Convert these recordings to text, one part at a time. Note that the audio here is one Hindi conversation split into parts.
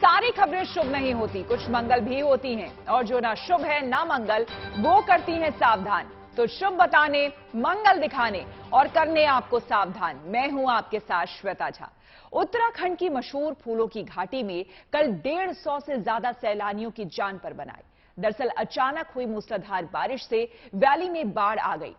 सारी खबरें शुभ नहीं होती, कुछ मंगल भी होती हैं और जो ना शुभ है ना मंगल वो करती हैं सावधान। तो शुभ बताने, मंगल दिखाने और करने आपको सावधान। मैं हूं आपके साथ श्वेता झा। उत्तराखंड की मशहूर फूलों की घाटी में कल 150 से ज्यादा सैलानियों की जान पर बन आई। दरअसल अचानक हुई मूसलाधार बारिश से वैली में बाढ़ आ गई,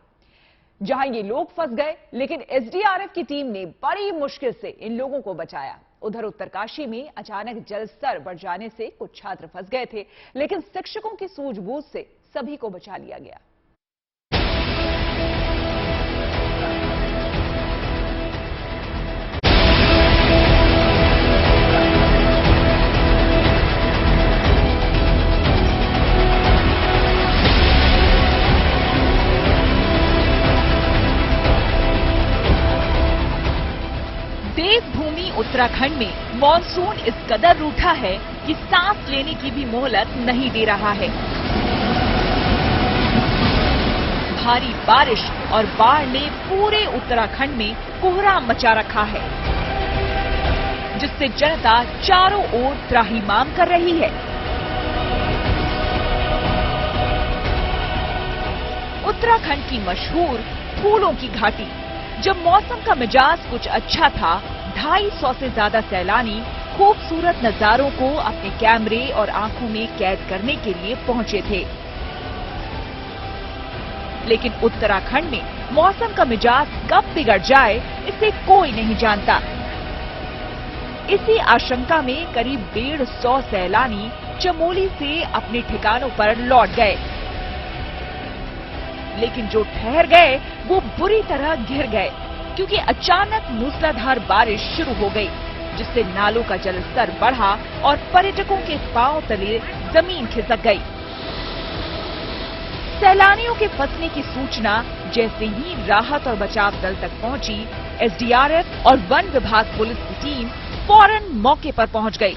जहां ये लोग फंस गए, लेकिन एसडीआरएफ की टीम ने बड़ी मुश्किल से इन लोगों को बचाया। उधर उत्तरकाशी में अचानक जल स्तर बढ़ जाने से कुछ छात्र फंस गए थे, लेकिन शिक्षकों की सूझबूझ से सभी को बचा लिया गया। देवभूमि उत्तराखंड में मॉनसून इस कदर रूठा है कि सांस लेने की भी मोहलत नहीं दे रहा है। भारी बारिश और बाढ़ ने पूरे उत्तराखंड में कोहराम मचा रखा है, जिससे जनता चारों ओर त्राहिमाम कर रही है। उत्तराखंड की मशहूर फूलों की घाटी। जब मौसम का मिजाज कुछ अच्छा था, 250 से ज्यादा सैलानी खूबसूरत नजारों को अपने कैमरे और आंखों में कैद करने के लिए पहुंचे थे। लेकिन उत्तराखंड में मौसम का मिजाज कब बिगड़ जाए, इसे कोई नहीं जानता। इसी आशंका में करीब 150 सैलानी चमोली से अपने ठिकानों पर लौट गए, लेकिन जो ठहर गए वो बुरी तरह घिर गए, क्योंकि अचानक मूसलाधार बारिश शुरू हो गई, जिससे नालों का जलस्तर बढ़ा और पर्यटकों के पांव तले जमीन खिसक गई। सैलानियों के फंसने की सूचना जैसे ही राहत और बचाव दल तक पहुंची, एसडीआरएफ और वन विभाग पुलिस की टीम फौरन मौके पर पहुंच गई।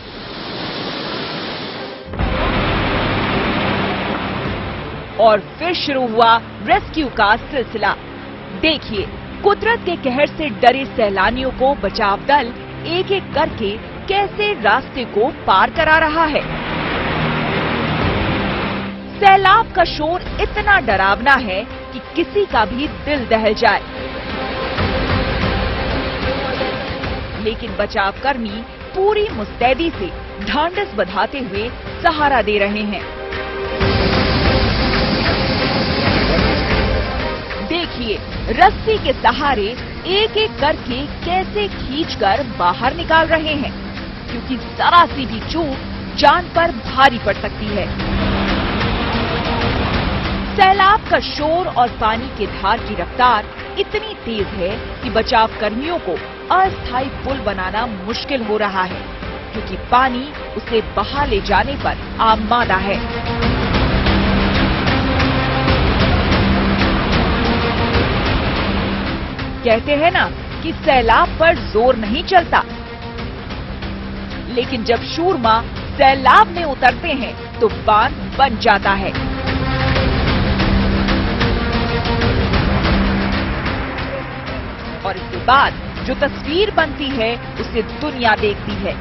और फिर शुरू हुआ रेस्क्यू का सिलसिला। देखिए, कुदरत के कहर से डरे सैलानियों को बचाव दल एक एक करके कैसे रास्ते को पार करा रहा है। सैलाब का शोर इतना डरावना है कि किसी का भी दिल दहल जाए, लेकिन बचावकर्मी पूरी मुस्तैदी से ढांढस बंधाते हुए सहारा दे रहे हैं। देखिए, रस्सी के सहारे एक एक करके कैसे खींचकर बाहर निकाल रहे हैं, क्योंकि जरा सी भी चूक जान पर भारी पड़ सकती है। सैलाब का शोर और पानी के धार की रफ्तार इतनी तेज है कि बचाव कर्मियों को अस्थायी पुल बनाना मुश्किल हो रहा है, क्योंकि पानी उसे बहा ले जाने पर आमादा है। कहते हैं ना कि सैलाब पर जोर नहीं चलता, लेकिन जब शूरमा सैलाब में उतरते हैं तो बांध बन जाता है। और इसके बाद जो तस्वीर बनती है उसे दुनिया देखती है।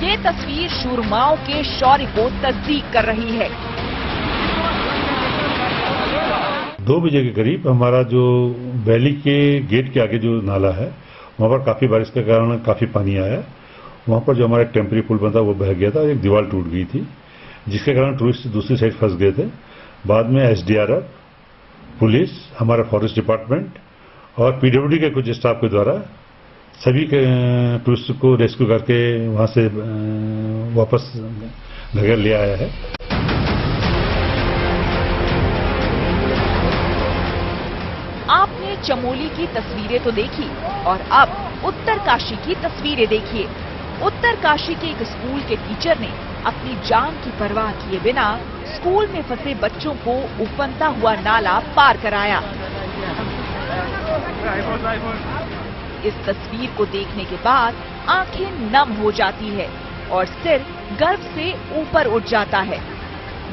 ये तस्वीर शूरमाओं के शौर्य को तस्दीक कर रही है। 2 बजे के करीब हमारा जो वैली के गेट के आगे जो नाला है, वहां पर काफी बारिश के कारण काफी पानी आया। वहां पर जो हमारा टेम्परेरी पुल बना वो बह गया था, एक दीवार टूट गई थी, जिसके कारण टूरिस्ट दूसरी साइड फंस गए थे। बाद में एसडीआरएफ, पुलिस, हमारा फॉरेस्ट डिपार्टमेंट और पीडब्ल्यूडी के कुछ स्टाफ के द्वारा सभी के टूरिस्ट को रेस्क्यू करके वहां से वापस घर ले आया है। आपने चमोली की तस्वीरें तो देखी, और अब उत्तरकाशी की तस्वीरें देखिए। उत्तरकाशी के एक स्कूल के टीचर ने अपनी जान की परवाह किए बिना स्कूल में फंसे बच्चों को उफनता हुआ नाला पार कराया। इस तस्वीर को देखने के बाद आंखें नम हो जाती है और सिर गर्व से ऊपर उठ जाता है।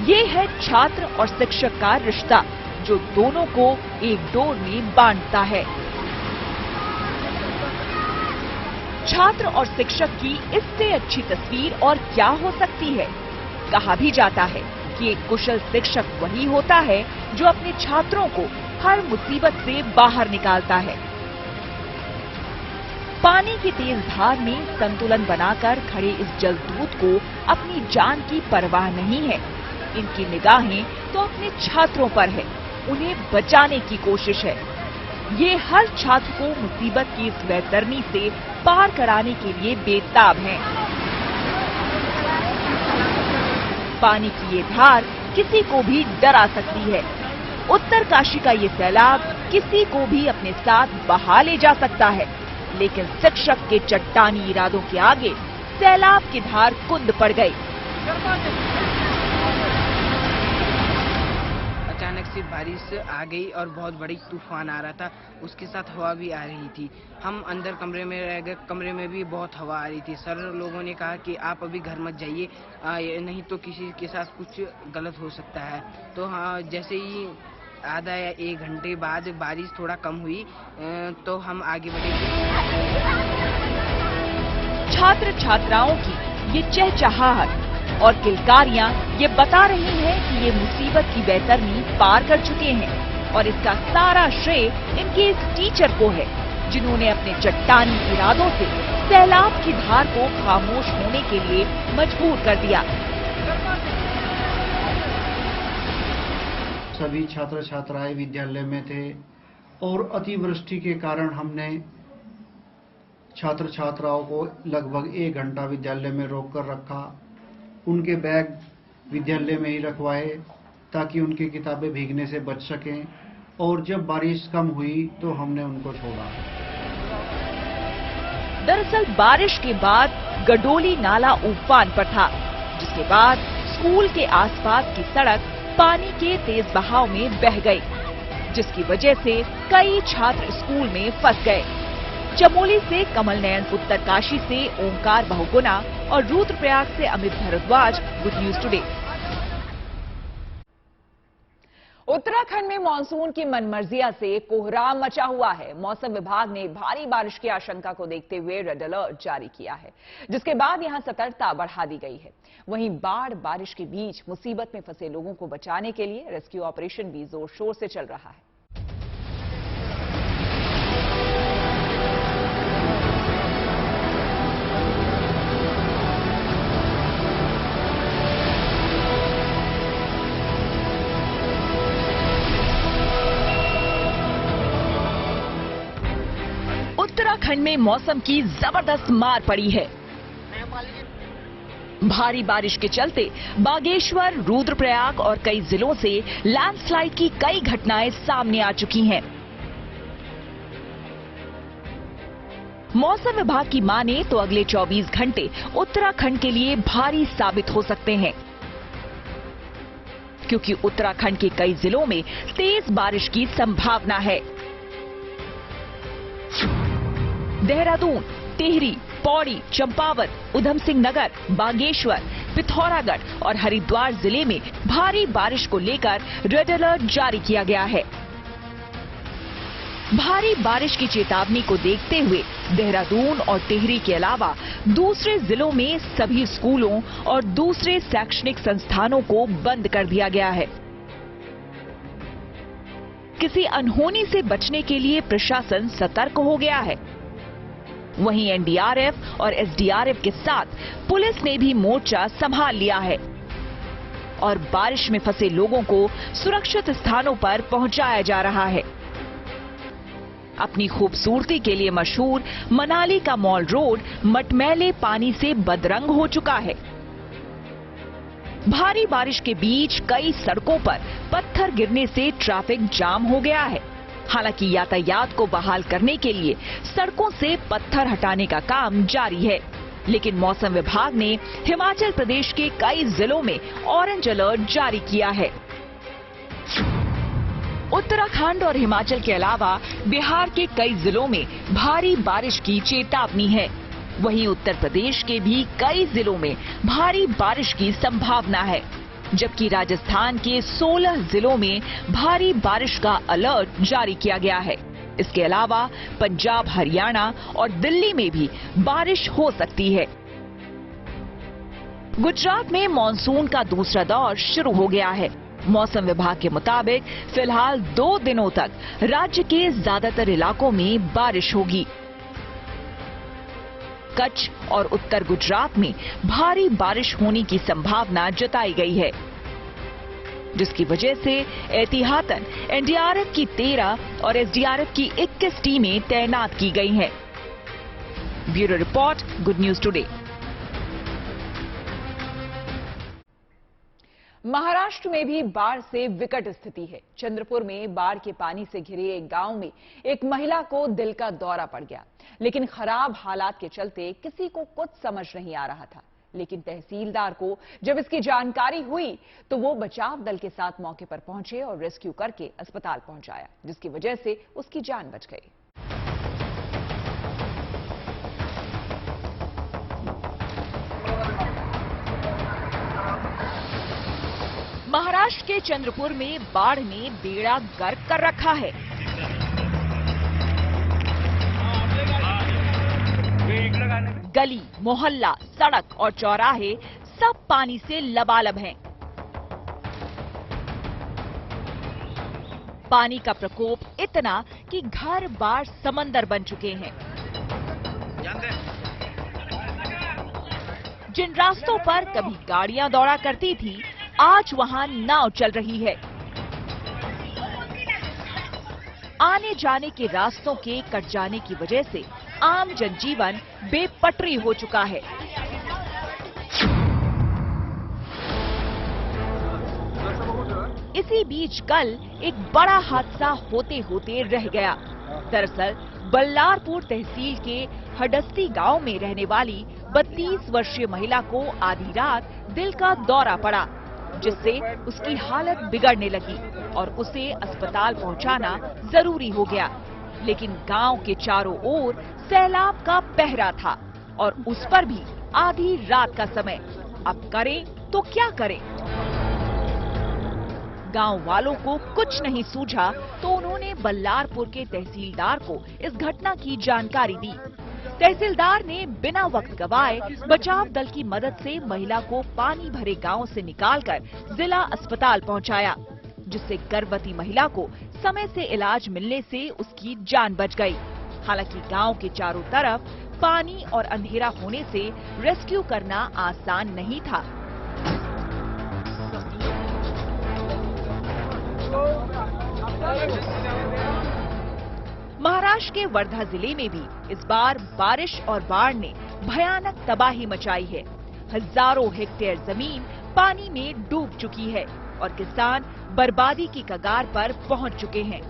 ये है छात्र और शिक्षक का रिश्ता, जो दोनों को एक डोर में बांधता है। छात्र और शिक्षक की इससे अच्छी तस्वीर और क्या हो सकती है। कहा भी जाता है कि एक कुशल शिक्षक वही होता है जो अपने छात्रों को हर मुसीबत से बाहर निकालता है। पानी की तेज धार में संतुलन बनाकर खड़े इस जलदूत को अपनी जान की परवाह नहीं है। इनकी निगाहें तो अपने छात्रों पर है, उन्हें बचाने की कोशिश है। ये हर छात्र को मुसीबत की इस वैतरणी से पार कराने के लिए बेताब हैं। पानी की ये धार किसी को भी डरा सकती है। उत्तरकाशी का ये सैलाब किसी को भी अपने साथ बहा ले जा सकता है, लेकिन शिक्षक के चट्टानी इरादों के आगे सैलाब की धार कुंद पड़ गई। अचानक से बारिश आ गई और बहुत बड़ी तूफान आ रहा था, उसके साथ हवा भी आ रही थी। हम अंदर कमरे में रह गए, कमरे में भी बहुत हवा आ रही थी। सर लोगों ने कहा कि आप अभी घर मत जाइए, नहीं तो किसी के साथ कुछ गलत हो सकता है। तो हाँ, जैसे ही आधा या 1 घंटे बाद बारिश थोड़ा कम हुई तो हम आगे बढ़े। छात्र छात्राओं की ये चहचहाहट और किलकारियां ये बता रही हैं कि ये मुसीबत की वैतरणी पार कर चुके हैं और इसका सारा श्रेय इनके इस टीचर को है, जिन्होंने अपने चट्टानी इरादों से सैलाब की धार को खामोश होने के लिए मजबूर कर दिया। सभी छात्र छात्राएं विद्यालय में थे और अतिवृष्टि के कारण हमने छात्र छात्राओं को लगभग 1 घंटा विद्यालय में रोक कर रखा। उनके बैग विद्यालय में ही रखवाए ताकि उनकी किताबें भीगने से बच सकें, और जब बारिश कम हुई तो हमने उनको छोड़ा। दरअसल बारिश के बाद गडोली नाला उफान पर था, जिसके बाद स्कूल के आसपास की सड़क पानी के तेज बहाव में बह गई, जिसकी वजह से कई छात्र स्कूल में फंस गए। चमोली से कमल नयन, उत्तरकाशी से ओंकार बहुगुणा और रुद्रप्रयाग से Amit Bhardwaj, good news today. Uttarakhand में मानसून की मनमर्जिया से कोहराम मचा हुआ है। मौसम विभाग ने भारी बारिश की आशंका को देखते हुए रेड अलर्ट जारी किया है, जिसके बाद यहां सतर्कता बढ़ा दी गई है। वहीं बाढ़ बारिश के बीच मुसीबत में फंसे लोगों को बचाने के लिए रेस्क्यू ऑपरेशन भी जोर शोर से चल रहा है। उत्तराखंड में मौसम की जबरदस्त मार पड़ी है। भारी बारिश के चलते बागेश्वर, रुद्रप्रयाग और कई जिलों से लैंडस्लाइड की कई घटनाएं सामने आ चुकी हैं। मौसम विभाग की माने तो अगले 24 घंटे उत्तराखंड के लिए भारी साबित हो सकते हैं, क्योंकि उत्तराखंड के कई जिलों में तेज बारिश की संभावना है। देहरादून, टिहरी, पौड़ी, चंपावत, उधम सिंह नगर, बागेश्वर, पिथौरागढ़ और हरिद्वार जिले में भारी बारिश को लेकर रेड अलर्ट जारी किया गया है। भारी बारिश की चेतावनी को देखते हुए देहरादून और टिहरी के अलावा दूसरे जिलों में सभी स्कूलों और दूसरे शैक्षणिक संस्थानों को बंद कर दिया गया है। किसी अनहोनी से बचने के लिए प्रशासन सतर्क हो गया है। वहीं एनडीआरएफ और एसडीआरएफ के साथ पुलिस ने भी मोर्चा संभाल लिया है और बारिश में फंसे लोगों को सुरक्षित स्थानों पर पहुंचाया जा रहा है। अपनी खूबसूरती के लिए मशहूर मनाली का मॉल रोड मटमैले पानी से बदरंग हो चुका है। भारी बारिश के बीच कई सड़कों पर पत्थर गिरने से ट्रैफिक जाम हो गया है। हालांकि यातायात को बहाल करने के लिए सड़कों से पत्थर हटाने का काम जारी है, लेकिन मौसम विभाग ने हिमाचल प्रदेश के कई जिलों में ऑरेंज अलर्ट जारी किया है। उत्तराखंड और हिमाचल के अलावा बिहार के कई जिलों में भारी बारिश की चेतावनी है। वहीं उत्तर प्रदेश के भी कई जिलों में भारी बारिश की संभावना है, जबकि राजस्थान के 16 जिलों में भारी बारिश का अलर्ट जारी किया गया है। इसके अलावा पंजाब, हरियाणा और दिल्ली में भी बारिश हो सकती है। गुजरात में मॉनसून का दूसरा दौर शुरू हो गया है। मौसम विभाग के मुताबिक फिलहाल 2 दिनों तक राज्य के ज्यादातर इलाकों में बारिश होगी। कच्छ और उत्तर गुजरात में भारी बारिश होने की संभावना जताई गई है, जिसकी वजह से एहतियातन एनडीआरएफ की 13 और एसडीआरएफ की 21 टीमें तैनात की गई हैं। Bureau report, good news today. Maharashtra में भी बाढ़ से विकट स्थिति है। चंद्रपुर में बाढ़ के पानी से घिरे एक गांव में एक महिला को दिल का दौरा पड़ गया, लेकिन खराब हालात के चलते किसी को कुछ समझ नहीं आ रहा था। लेकिन तहसीलदार को जब इसकी जानकारी हुई तो वो बचाव दल के साथ मौके पर पहुंचे और रेस्क्यू करके अस्पताल पहुंचाया, जिसकी वजह से उसकी जान बच गई। महाराष्ट्र के चंद्रपुर में बाढ़ ने बेड़ा गर्क कर रखा है। गली, मोहल्ला, सड़क और चौराहे सब पानी से लबालब हैं। पानी का प्रकोप इतना कि घर बार समंदर बन चुके हैं। जिन रास्तों पर कभी गाड़ियां दौड़ा करती थी, आज वहां नाव चल रही है। आने जाने के रास्तों के कट जाने की वजह से आम जनजीवन बेपटरी हो चुका है। इसी बीच कल एक बड़ा हादसा होते होते रह गया। दरअसल बल्लारपुर तहसील के हडस्ती गांव में रहने वाली 32 वर्षीय महिला को आधी रात दिल का दौरा पड़ा, जिससे उसकी हालत बिगड़ने लगी और उसे अस्पताल पहुंचाना जरूरी हो गया। लेकिन गांव के चारों ओर सैलाब का पहरा था और उस पर भी आधी रात का समय। अब करें तो क्या करें? गांव वालों को कुछ नहीं सूझा तो उन्होंने बल्लारपुर के तहसीलदार को इस घटना की जानकारी दी। तहसीलदार ने बिना वक्त गवाए बचाव दल की मदद से महिला को पानी भरे गांव से निकालकर जिला अस्पताल पहुंचाया, जिससे गर्भवती महिला को समय से इलाज मिलने से उसकी जान बच गई। हालांकि गांव के चारों तरफ पानी और अंधेरा होने से रेस्क्यू करना आसान नहीं था। महाराष्ट्र के वर्धा जिले में भी इस बार बारिश और बाढ़ ने भयानक तबाही मचाई है। हजारों हेक्टेयर जमीन पानी में डूब चुकी है और किसान बर्बादी की कगार पर पहुंच चुके हैं।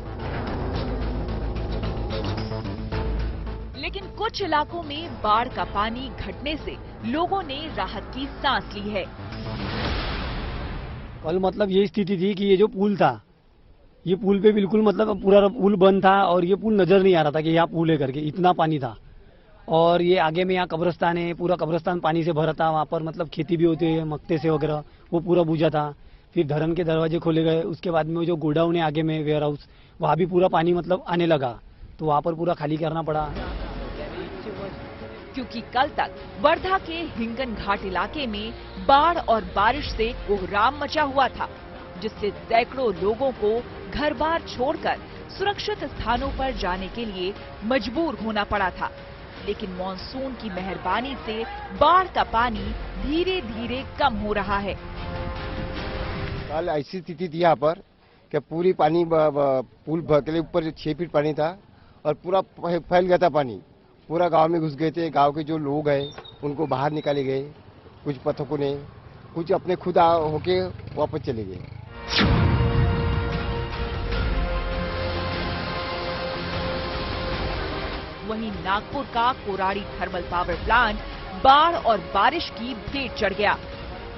लेकिन कुछ इलाकों में बाढ़ का पानी घटने से लोगों ने राहत की सांस ली है। कल मतलब ये स्थिति थी कि ये जो पुल था, ये पुल पे बिल्कुल मतलब पूरा पुल बंद था और ये पुल नजर नहीं आ रहा था कि यहाँ पुल है करके, इतना पानी था। और ये आगे में यहाँ कब्रिस्तान है, पूरा कब्रिस्तान पानी से भरा था। वहाँ पर मतलब खेती भी होती है मक्ते से वगैरह, वो पूरा बूझा था। फिर धरन के दरवाजे खोले गए, उसके बाद में जो गोडाउन है आगे में वेयर हाउस, वहाँ भी पूरा पानी मतलब आने लगा, तो वहाँ पर पूरा खाली करना पड़ा। क्योंकि कल तक वर्धा के हिंगन घाट इलाके में बाढ़ और बारिश से कोहराम मचा हुआ था, जिससे सैकड़ों लोगों को घर बार छोड़कर सुरक्षित स्थानों पर जाने के लिए मजबूर होना पड़ा था। लेकिन मॉनसून की मेहरबानी से बाढ़ का पानी धीरे धीरे कम हो रहा है। कल ऐसी स्थिति थी यहाँ पर कि पूरी पानी पुल के ऊपर 6 फीट पानी था और पूरा फैल गया था पानी, पूरा गांव में घुस गए थे। गांव के जो लोग हैं उनको बाहर निकाले गए, कुछ पथकों ने, कुछ अपने खुद होके वापस चले गए। वहीं नागपुर का कोराड़ी थर्मल पावर प्लांट बाढ़ और बारिश की भेंट चढ़ गया।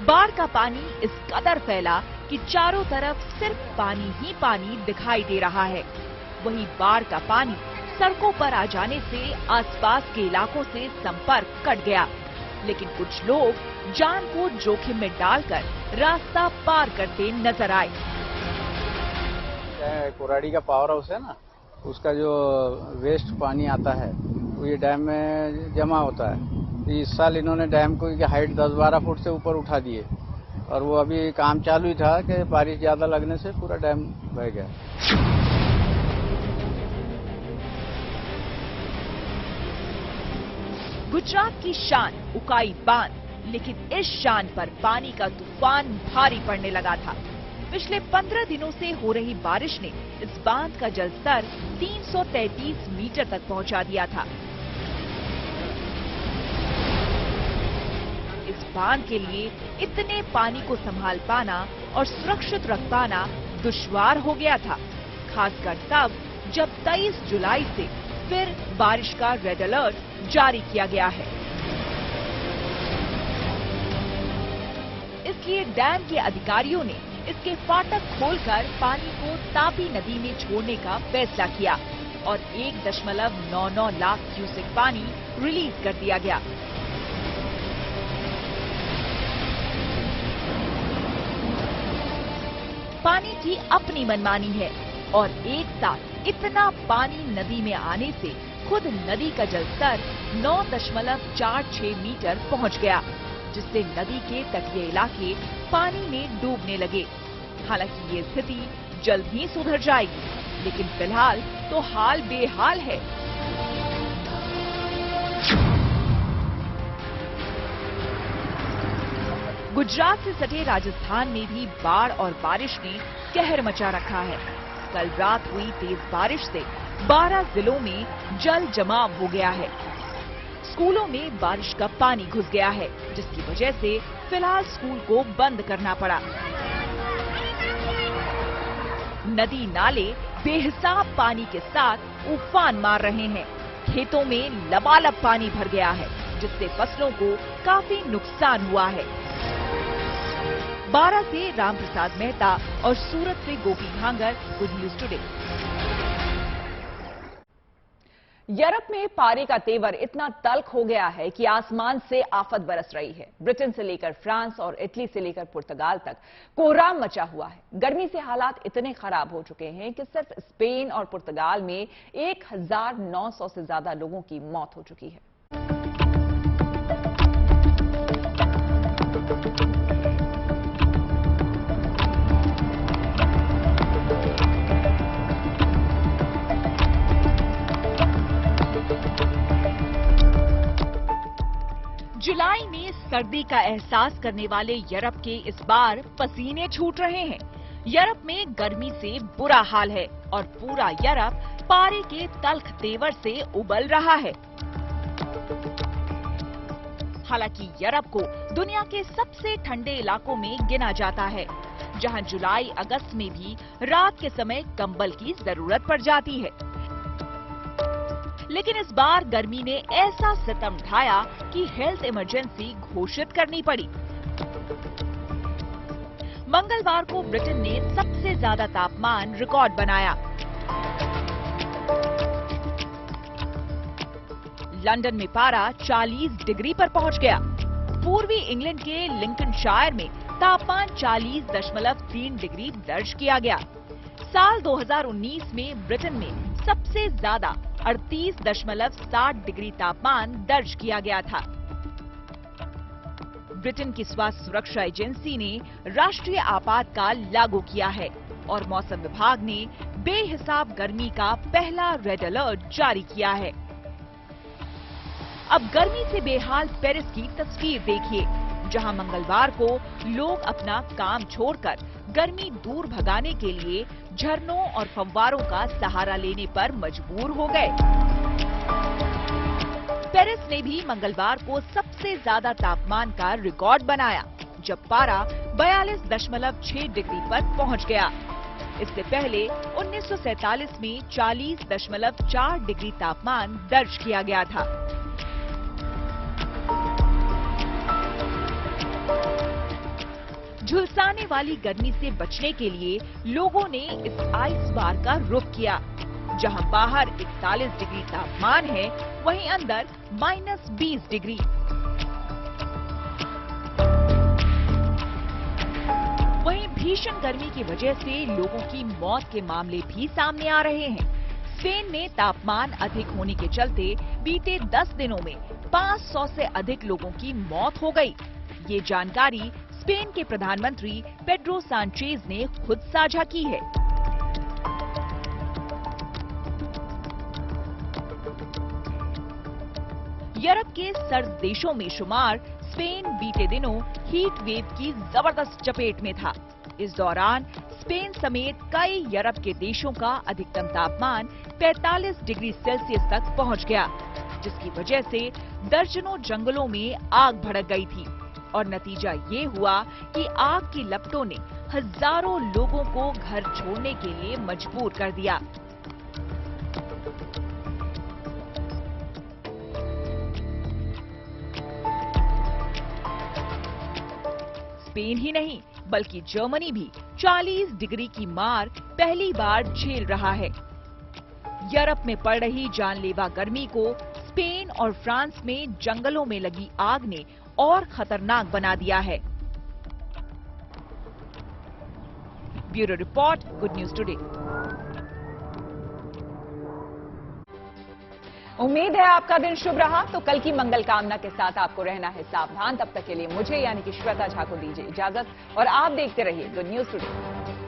बाढ़ का पानी इस कदर फैला कि चारों तरफ सिर्फ पानी ही पानी दिखाई दे रहा है। वहीं बाढ़ का पानी सड़कों पर आ जाने से आसपास के इलाकों से संपर्क कट गया, लेकिन कुछ लोग जान को जोखिम में डालकर रास्ता पार करते नजर आए। कोराड़ी का पावर हाउस है ना, उसका जो वेस्ट पानी आता है वो ये डैम में जमा होता है। इस साल इन्होंने डैम को हाइट 10-12 फुट से ऊपर उठा दिए और वो अभी काम चालू ही था कि बारिश ज़्यादा लगने से पूरा डैम बह गया। गुजरात की शान उकाई बांध, लेकिन इस शान पर पानी का तूफान भारी पड़ने लगा था। पिछले 15 दिनों से हो रही बारिश ने इस बांध का जलस्तर 333 मीटर तक पहुंचा दिया था। इस बांध के लिए इतने पानी को संभाल पाना और सुरक्षित रख पाना दुश्वार हो गया था, खासकर तब जब 23 जुलाई से फिर बारिश का रेड अलर्ट जारी किया गया है। इसलिए डैम के अधिकारियों ने इसके फाटक खोलकर पानी को तापी नदी में छोड़ने का फैसला किया और 1.99 लाख क्यूसेक पानी रिलीज कर दिया गया। पानी की अपनी मनमानी है और एक साथ इतना पानी नदी में आने से खुद नदी का जलस्तर 9.46 मीटर पहुंच गया, जिससे नदी के तटीय इलाके पानी में डूबने लगे। हालांकि ये स्थिति जल्द ही सुधर जाएगी, लेकिन फिलहाल तो हाल बेहाल है। गुजरात से सटे राजस्थान में भी बाढ़ और बारिश ने कहर मचा रखा है। कल रात हुई तेज बारिश से 12 जिलों में जल जमाव हो गया है। स्कूलों में बारिश का पानी घुस गया है, जिसकी वजह से फिलहाल स्कूल को बंद करना पड़ा। नदी नाले बेहिसाब पानी के साथ उफान मार रहे हैं। खेतों में लबालब पानी भर गया है, जिससे फसलों को काफी नुकसान हुआ है। बारा से राम प्रसाद मेहता और सूरत से गोपी भांगर, गुड न्यूज टुडे। यूरोप में पारे का तेवर इतना तल्ख हो गया है कि आसमान से आफत बरस रही है। ब्रिटेन से लेकर फ्रांस और इटली से लेकर पुर्तगाल तक कोहराम मचा हुआ है। गर्मी से हालात इतने खराब हो चुके हैं कि सिर्फ स्पेन और पुर्तगाल में 1900 से ज्यादा लोगों की मौत हो चुकी है। जुलाई में सर्दी का एहसास करने वाले यूरोप के इस बार पसीने छूट रहे हैं। यूरोप में गर्मी से बुरा हाल है और पूरा यूरोप पारे के तल्ख तेवर से उबल रहा है। हालांकि यूरोप को दुनिया के सबसे ठंडे इलाकों में गिना जाता है, जहां जुलाई अगस्त में भी रात के समय कंबल की जरूरत पड़ जाती है। लेकिन इस बार गर्मी ने ऐसा सितम ढाया कि हेल्थ इमरजेंसी घोषित करनी पड़ी। मंगलवार को ब्रिटेन ने सबसे ज्यादा तापमान रिकॉर्ड बनाया। लंदन में पारा 40 डिग्री पर पहुंच गया। पूर्वी इंग्लैंड के लिंकनशायर में तापमान 40.3 डिग्री दर्ज किया गया। साल 2019 में ब्रिटेन में सबसे ज्यादा 38.7 डिग्री तापमान दर्ज किया गया था। ब्रिटेन की स्वास्थ्य सुरक्षा एजेंसी ने राष्ट्रीय आपातकाल लागू किया है और मौसम विभाग ने बेहिसाब गर्मी का पहला रेड अलर्ट जारी किया है। अब गर्मी से बेहाल पेरिस की तस्वीर देखिए, जहां मंगलवार को लोग अपना काम छोड़कर गर्मी दूर भगाने के लिए झरनों और फव्वारों का सहारा लेने पर मजबूर हो गए। पेरिस ने भी मंगलवार को सबसे ज्यादा तापमान का रिकॉर्ड बनाया, जब पारा 42.6 डिग्री पर पहुंच गया। इससे पहले 1947 में 40.4 डिग्री तापमान दर्ज किया गया था। झुलसाने वाली गर्मी से बचने के लिए लोगों ने इस आइस बार का रुख किया। जहां बाहर 41 डिग्री तापमान है, वहीं अंदर -20 डिग्री। वहीं भीषण गर्मी की वजह से लोगों की मौत के मामले भी सामने आ रहे हैं। स्पेन में तापमान अधिक होने के चलते बीते 10 दिनों में 500 से अधिक लोगों की मौत हो गई। ये जानकारी स्पेन के प्रधानमंत्री पेड्रो सांचेज ने खुद साझा की है। यूरोप के सर्द देशों में शुमार स्पेन बीते दिनों हीट वेव की जबरदस्त चपेट में था। इस दौरान स्पेन समेत कई यूरोप के देशों का अधिकतम तापमान 45 डिग्री सेल्सियस तक पहुंच गया, जिसकी वजह से दर्जनों जंगलों में आग भड़क गई थी और नतीजा ये हुआ कि आग की लपटों ने हजारों लोगों को घर छोड़ने के लिए मजबूर कर दिया। स्पेन ही नहीं बल्कि जर्मनी भी 40 डिग्री की मार पहली बार झेल रहा है। यूरोप में पड़ रही जानलेवा गर्मी को स्पेन और फ्रांस में जंगलों में लगी आग ने और खतरनाक बना दिया है। Bureau report, good news today. उम्मीद है आपका दिन शुभ रहा। तो कल की मंगल कामना के साथ आपको रहना है सावधान। तब तक के लिए मुझे यानी कि श्वेता झा को दीजिए इजाजत और आप देखते रहिए गुड न्यूज टुडे।